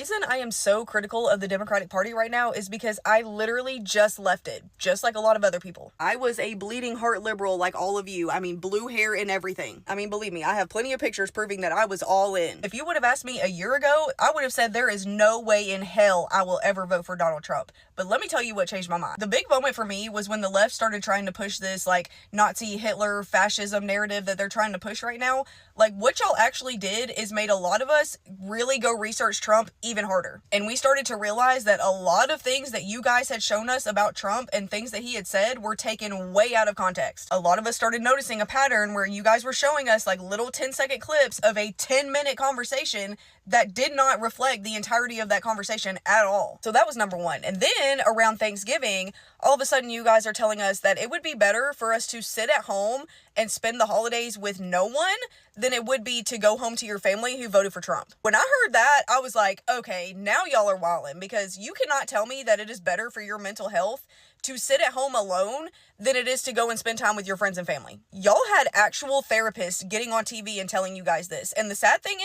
reason I am so critical of the Democratic Party right now is because I literally just left it, just like a lot of other people. I was a bleeding heart liberal like all of you. I mean, blue hair and everything. I mean, believe me, I have plenty of pictures proving that I was all in. If you would have asked me a year ago, I would have said there is no way in hell I will ever vote for Donald Trump. But let me tell you what changed my mind. The big moment for me was when the left started trying to push this like Nazi, Hitler, fascism narrative that they're trying to push right now. Like, what y'all actually did is made a lot of us really go research Trump even harder. And we started to realize that a lot of things that you guys had shown us about Trump and things that he had said were taken way out of context. A lot of us started noticing a pattern where you guys were showing us like little 10-second clips of a 10-minute conversation that did not reflect the entirety of that conversation at all. So that was number one. And then around Thanksgiving, all of a sudden you guys are telling us that it would be better for us to sit at home and spend the holidays with no one than it would be to go home to your family who voted for Trump. When I heard that, I was like, okay, now y'all are wildin', because you cannot tell me that it is better for your mental health to sit at home alone than it is to go and spend time with your friends and family. Y'all had actual therapists getting on TV and telling you guys this. And the sad thing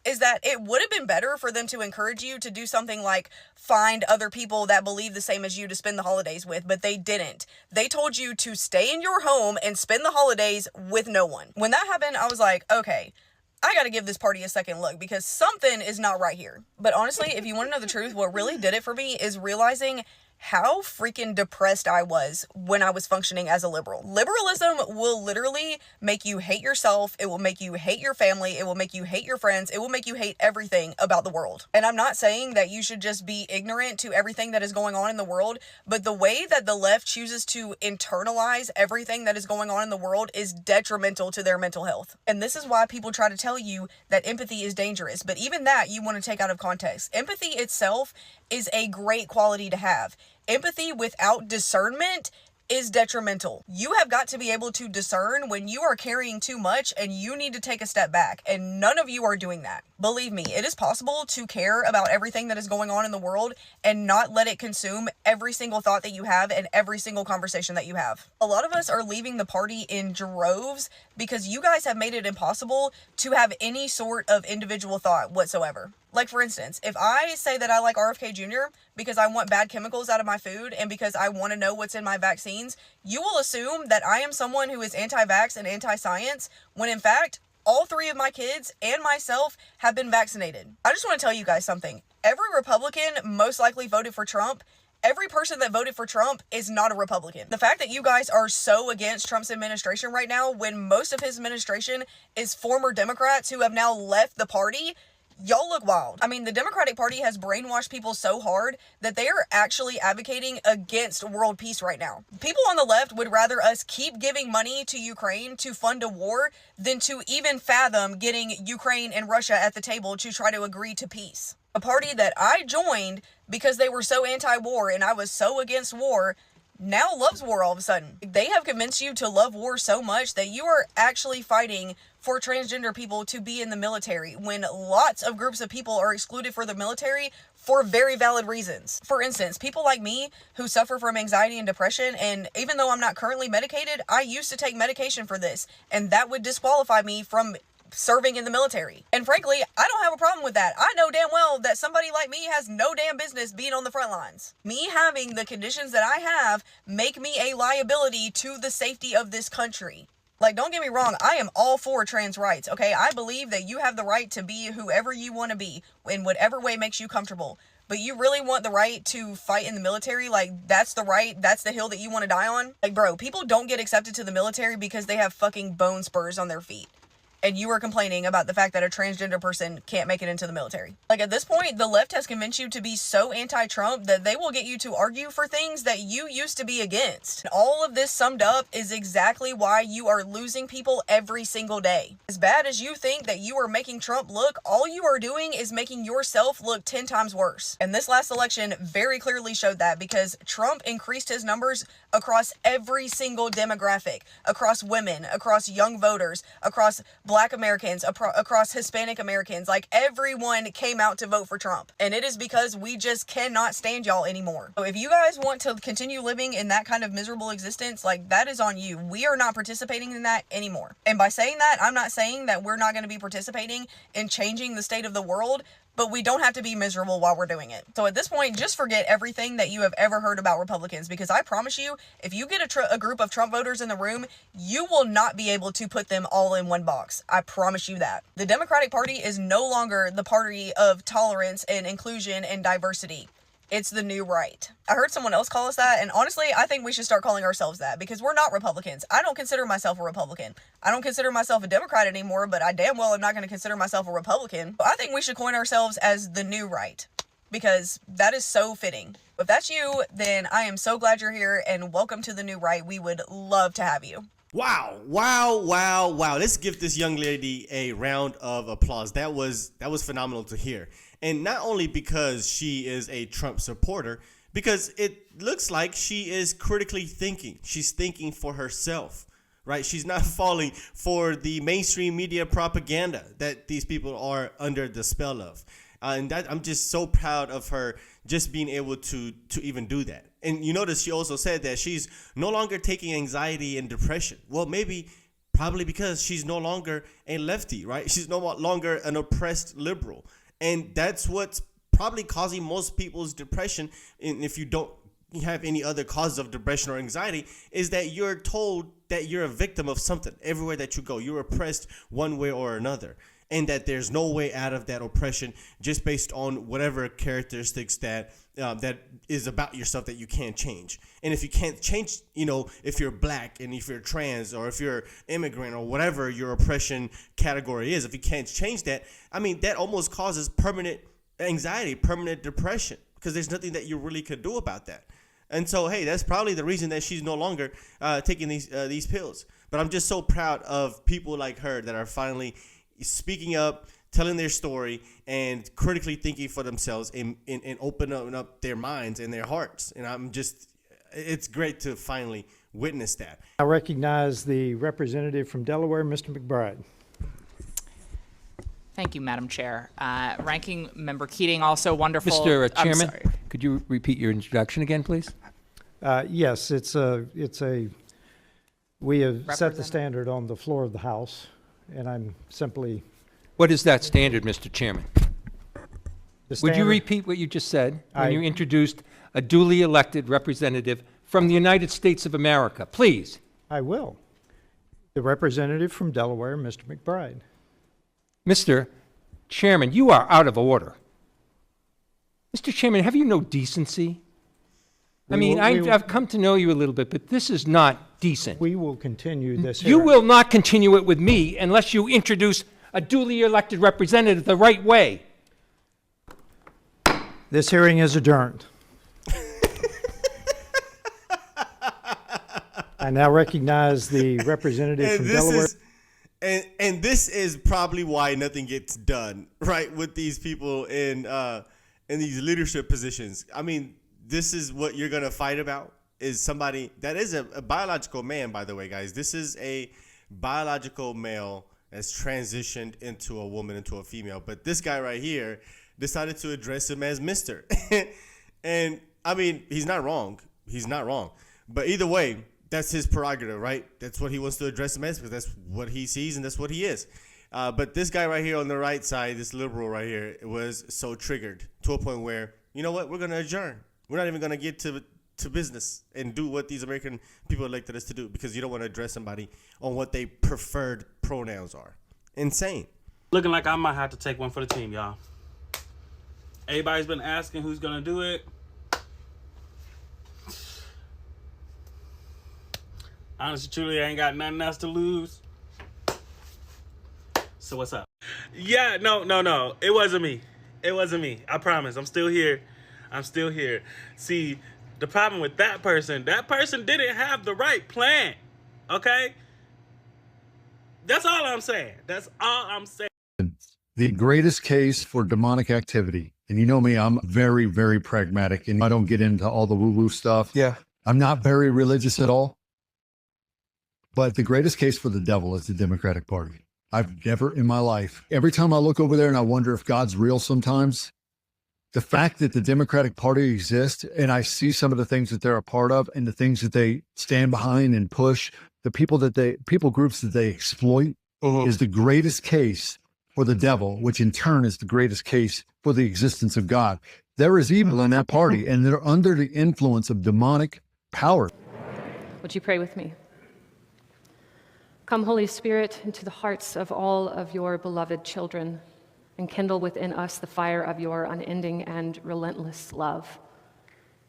is that it would have been better for them to encourage you to do something like find other people that believe the same as you to spend the holidays with, but they didn't. They told you to stay in your home and spend the holidays with no one. When that happened, I was like, okay, I gotta give this party a second look because something is not right here. But honestly, if you want to know the truth, what really did it for me is realizing how freaking depressed I was when I was functioning as a liberal. Liberalism will literally make you hate yourself. It will make you hate your family. It will make you hate your friends. It will make you hate everything about the world. And I'm not saying that you should just be ignorant to everything that is going on in the world, but the way that the left chooses to internalize everything that is going on in the world is detrimental to their mental health. And this is why people try to tell you that empathy is dangerous. But even that you want to take out of context. Empathy itself is a great quality to have. Empathy without discernment is detrimental. You have got to be able to discern when you are carrying too much and you need to take a step back, and none of you are doing that. Believe me, it is possible to care about everything that is going on in the world and not let it consume every single thought that you have and every single conversation that you have. A lot of us are leaving the party in droves because you guys have made it impossible to have any sort of individual thought whatsoever. Like, for instance, if I say that I like RFK Jr. because I want bad chemicals out of my food and because I want to know what's in my vaccines, you will assume that I am someone who is anti-vax and anti-science, when in fact, all three of my kids and myself have been vaccinated. I just want to tell you guys something. Every Republican most likely voted for Trump. Every person that voted for Trump is not a Republican. The fact that you guys are so against Trump's administration right now, when most of his administration is former Democrats who have now left the party, y'all look wild. I mean, the Democratic Party has brainwashed people so hard that they are actually advocating against world peace right now. People on the left would rather us keep giving money to Ukraine to fund a war than to even fathom getting Ukraine and Russia at the table to try to agree to peace. A party that I joined because they were so anti-war and I was so against war now loves war all of a sudden. They have convinced you to love war so much that you are actually fighting for transgender people to be in the military when lots of groups of people are excluded for the military for very valid reasons. For instance, people like me who suffer from anxiety and depression, and even though I'm not currently medicated, I used to take medication for this, and that would disqualify me from serving in the military. And frankly, I don't have a problem with that. I know damn well that somebody like me has no damn business being on the front lines. Me having the conditions that I have make me a liability to the safety of this country. Like, don't get me wrong, I am all for trans rights, okay? I believe that you have the right to be whoever you want to be in whatever way makes you comfortable. But you really want the right to fight in the military? Like, that's the right, that's the hill that you want to die on? Like, bro, people don't get accepted to the military because they have fucking bone spurs on their feet. And you are complaining about the fact that a transgender person can't make it into the military. Like, at this point, the left has convinced you to be so anti-Trump that they will get you to argue for things that you used to be against. And all of this summed up is exactly why you are losing people every single day. As bad as you think that you are making Trump look, all you are doing is making yourself look 10 times worse. And this last election very clearly showed that, because Trump increased his numbers across every single demographic, across women, across young voters, across Black Americans, across Hispanic Americans. Like, everyone came out to vote for Trump. And it is because we just cannot stand y'all anymore. So if you guys want to continue living in that kind of miserable existence, like, that is on you. We are not participating in that anymore. And by saying that, I'm not saying that we're not going to be participating in changing the state of the world, but we don't have to be miserable while we're doing it. So at this point, just forget everything that you have ever heard about Republicans, because I promise you, if you get a group of Trump voters in the room, you will not be able to put them all in one box. I promise you that. The Democratic Party is no longer the party of tolerance and inclusion and diversity. It's the new right. I heard someone else call us that, and honestly, I think we should start calling ourselves that, because we're not Republicans. I don't consider myself a Republican. I don't consider myself a Democrat anymore, but I damn well am not going to consider myself a Republican. I think we should coin ourselves as the new right, because that is so fitting. If that's you, then I am so glad you're here, and welcome to the new right. We would love to have you. Wow, wow, wow, wow. Let's give this young lady a round of applause. That was phenomenal to hear. And not only because she is a Trump supporter, because it looks like she is critically thinking. She's thinking for herself, right? She's not falling for the mainstream media propaganda that these people are under the spell of. And that I'm just so proud of her just being able to even do that. And you notice she also said that she's no longer taking anxiety and depression. Well, probably because she's no longer a lefty, right? She's no longer an oppressed liberal. And that's what's probably causing most people's depression. And if you don't have any other causes of depression or anxiety, is that you're told that you're a victim of something everywhere that you go. You're oppressed one way or another. And that there's no way out of that oppression just based on whatever characteristics that is about yourself that you can't change. And if you can't change, if you're black and if you're trans or if you're immigrant or whatever your oppression category is, if you can't change that, that almost causes permanent anxiety, permanent depression, because there's nothing that you really could do about that. And so, hey, that's probably the reason that she's no longer taking these pills. But I'm just so proud of people like her that are finally speaking up, telling their story, and critically thinking for themselves and opening up their minds and their hearts. And it's great to finally witness that. I recognize the representative from Delaware, Mr. McBride. Thank you, Madam Chair. Ranking Member Keating, also wonderful. Mr. Chairman, could you repeat your introduction again, please? Yes, we have set the standard on the floor of the House, and I'm simply... What is that standard, Mr. Chairman? Would you repeat what you just said when you introduced a duly elected representative from the United States of America? Please. I will. The representative from Delaware, Mr. McBride. Mr. Chairman, you are out of order. Mr. Chairman, have you no decency? I've come to know you a little bit, but this is not decent. We will continue this You hearing. will not continue it with me unless you introduce a duly elected representative the right way. This hearing is adjourned. I now recognize the representative from Delaware. And this is probably why nothing gets done, right, with these people in these leadership positions. This is what you're going to fight about, is somebody that is a biological man, by the way, guys. This is a biological male that's transitioned into a woman, into a female. But this guy right here decided to address him as Mr. And, he's not wrong. He's not wrong. But either way, that's his prerogative, right? That's what he wants to address him as, because that's what he sees and that's what he is. But this guy right here on the right side, this liberal right here, was so triggered to a point where, you know what, we're going to adjourn. We're not even going to get to business and do what these American people elected us to do, because you don't want to address somebody on what their preferred pronouns are. Insane. Looking like I might have to take one for the team, y'all. Everybody's been asking who's going to do it. Honestly, truly, I ain't got nothing else to lose. So what's up? Yeah, no. It wasn't me. I promise. I'm still here. See, the problem with that person didn't have the right plan. Okay? That's all I'm saying. The greatest case for demonic activity. And you know me, I'm very, very pragmatic, and I don't get into all the woo-woo stuff. Yeah. I'm not very religious at all. But the greatest case for the devil is the Democratic Party. I've never in my life. Every time I look over there and I wonder if God's real sometimes, the fact that the Democratic Party exists and I see some of the things that they're a part of and the things that they stand behind and push, the people groups that they exploit is the greatest case for the devil, which in turn is the greatest case for the existence of God. There is evil in that party, and they're under the influence of demonic power. Would you pray with me? Come, Holy Spirit, into the hearts of all of your beloved children, and kindle within us the fire of your unending and relentless love.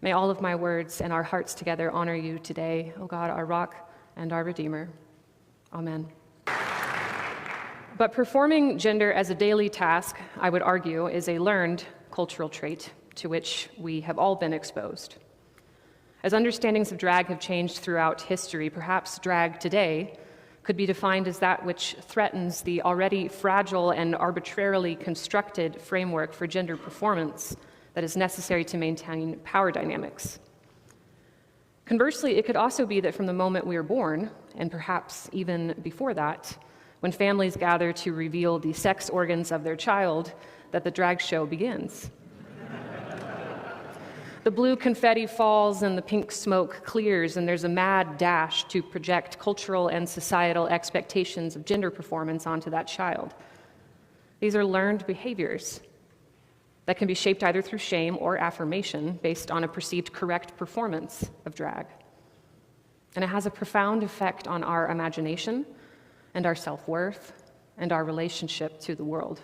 May all of my words and our hearts together honor you today, O God, our rock and our Redeemer. Amen. But performing gender as a daily task, I would argue, is a learned cultural trait to which we have all been exposed. As understandings of drag have changed throughout history, perhaps drag today could be defined as that which threatens the already fragile and arbitrarily constructed framework for gender performance that is necessary to maintain power dynamics. Conversely, it could also be that from the moment we are born, and perhaps even before that, when families gather to reveal the sex organs of their child, that the drag show begins. The blue confetti falls and the pink smoke clears, and there's a mad dash to project cultural and societal expectations of gender performance onto that child. These are learned behaviors that can be shaped either through shame or affirmation based on a perceived correct performance of drag. And it has a profound effect on our imagination and our self-worth and our relationship to the world.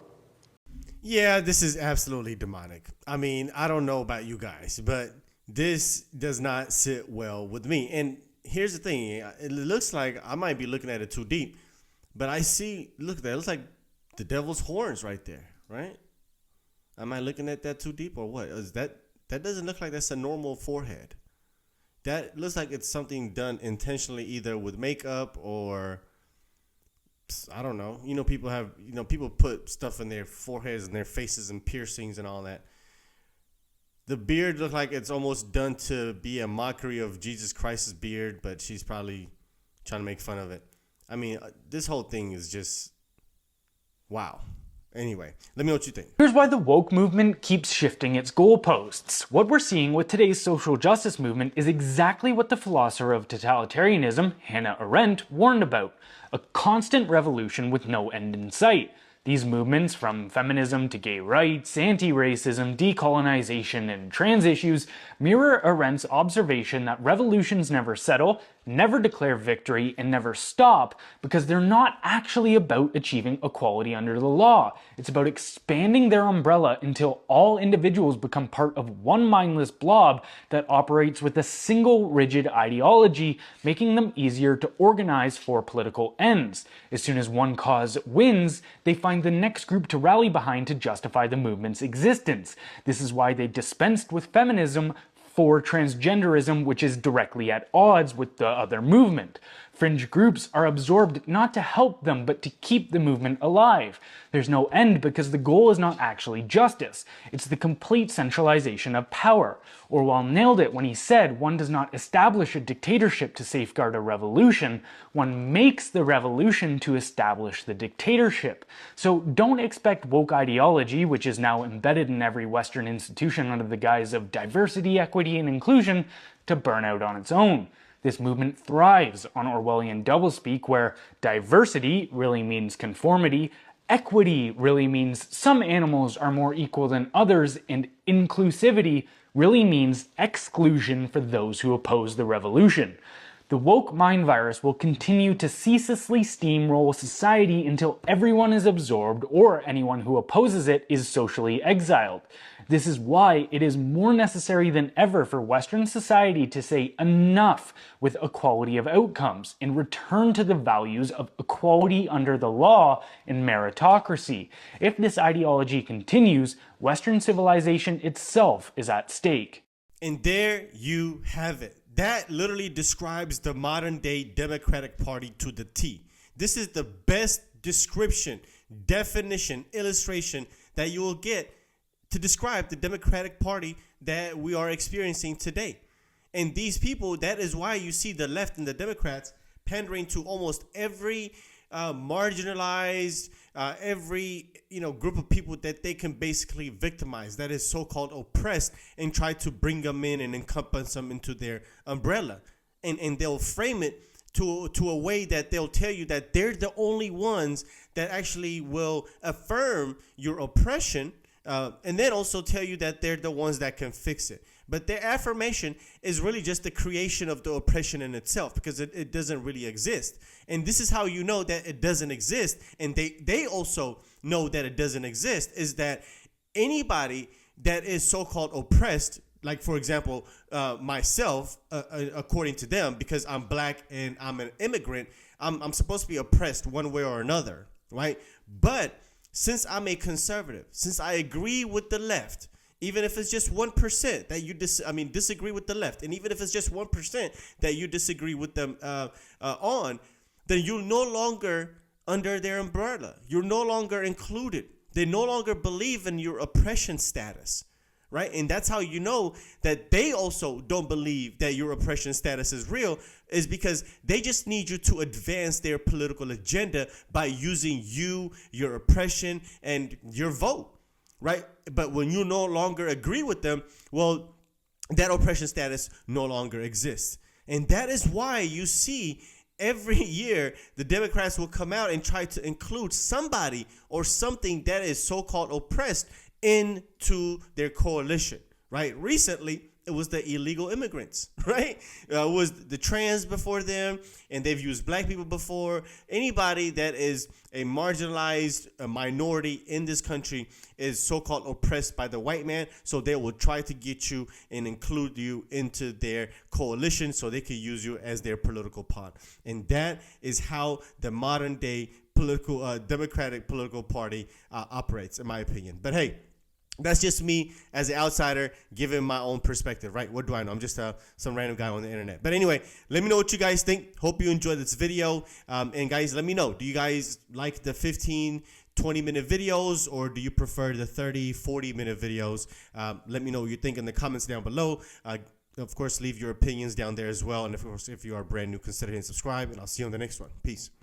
Yeah, this is absolutely demonic. I mean, I don't know about you guys, but this does not sit well with me. And here's the thing. It looks like I might be looking at it too deep, but I see, look at that. It looks like the devil's horns right there, right? Am I looking at that too deep or what? That doesn't look like that's a normal forehead. That looks like it's something done intentionally, either with makeup or I don't know. People put stuff in their foreheads and their faces and piercings and all that. The beard looks like it's almost done to be a mockery of Jesus Christ's beard, but she's probably trying to make fun of it. I mean, this whole thing is just wow. Anyway, let me know what you think. Here's why the woke movement keeps shifting its goalposts. What we're seeing with today's social justice movement is exactly what the philosopher of totalitarianism, Hannah Arendt, warned about. A constant revolution with no end in sight. These movements, from feminism to gay rights, anti-racism, decolonization, and trans issues, mirror Arendt's observation that revolutions never settle, never declare victory, and never stop because they're not actually about achieving equality under the law. It's about expanding their umbrella until all individuals become part of one mindless blob that operates with a single rigid ideology, making them easier to organize for political ends. As soon as one cause wins, they find the next group to rally behind to justify the movement's existence. This is why they dispensed with feminism for transgenderism, which is directly at odds with the other movement. Fringe groups are absorbed not to help them, but to keep the movement alive. There's no end because the goal is not actually justice. It's the complete centralization of power. Orwell nailed it when he said one does not establish a dictatorship to safeguard a revolution, one makes the revolution to establish the dictatorship. So don't expect woke ideology, which is now embedded in every Western institution under the guise of diversity, equity, and inclusion, to burn out on its own. This movement thrives on Orwellian doublespeak, where diversity really means conformity, equity really means some animals are more equal than others, and inclusivity really means exclusion for those who oppose the revolution. The woke mind virus will continue to ceaselessly steamroll society until everyone is absorbed or anyone who opposes it is socially exiled. This is why it is more necessary than ever for Western society to say enough with equality of outcomes and return to the values of equality under the law and meritocracy. If this ideology continues, Western civilization itself is at stake. And there you have it. That literally describes the modern day Democratic Party to the T. This is the best description, definition, illustration that you will get to describe the Democratic Party that we are experiencing today. And these people, that is why you see the left and the Democrats pandering to almost every marginalized, every group of people that they can basically victimize, that is so-called oppressed, and try to bring them in and encompass them into their umbrella. And they'll frame it to a way that they'll tell you that they're the only ones that actually will affirm your oppression, and then also tell you that they're the ones that can fix it. But their affirmation is really just the creation of the oppression in itself, because it doesn't really exist. And this is how you know that it doesn't exist. And they also know that it doesn't exist, is that anybody that is so-called oppressed, like, for example, myself, according to them, because I'm black and I'm an immigrant, I'm supposed to be oppressed one way or another, right? But since I'm a conservative, since I agree with the left, even if it's just 1% that you disagree with the left, and even if it's just 1% that you disagree with them on, then you're no longer under their umbrella. You're no longer included. They no longer believe in your oppression status, right? And that's how you know that they also don't believe that your oppression status is real, is because they just need you to advance their political agenda by using you, your oppression, and your vote. Right? But when you no longer agree with them, well, that oppression status no longer exists. And that is why you see every year the Democrats will come out and try to include somebody or something that is so-called oppressed into their coalition. Right? Recently, it was the illegal immigrants, right? It was the trans before them, and they've used black people before. Anybody that is a marginalized minority in this country is so-called oppressed by the white man, so they will try to get you and include you into their coalition so they can use you as their political pawn. And that is how the modern day political Democratic political party operates, in my opinion. But hey, that's just me as an outsider giving my own perspective, right? What do I know? I'm just some random guy on the internet. But anyway, let me know what you guys think. Hope you enjoyed this video. And guys, let me know. Do you guys like the 15, 20-minute videos, or do you prefer the 30, 40-minute videos? Let me know what you think in the comments down below. Of course, leave your opinions down there as well. And of course, if you are brand new, consider hitting subscribe. And I'll see you on the next one. Peace.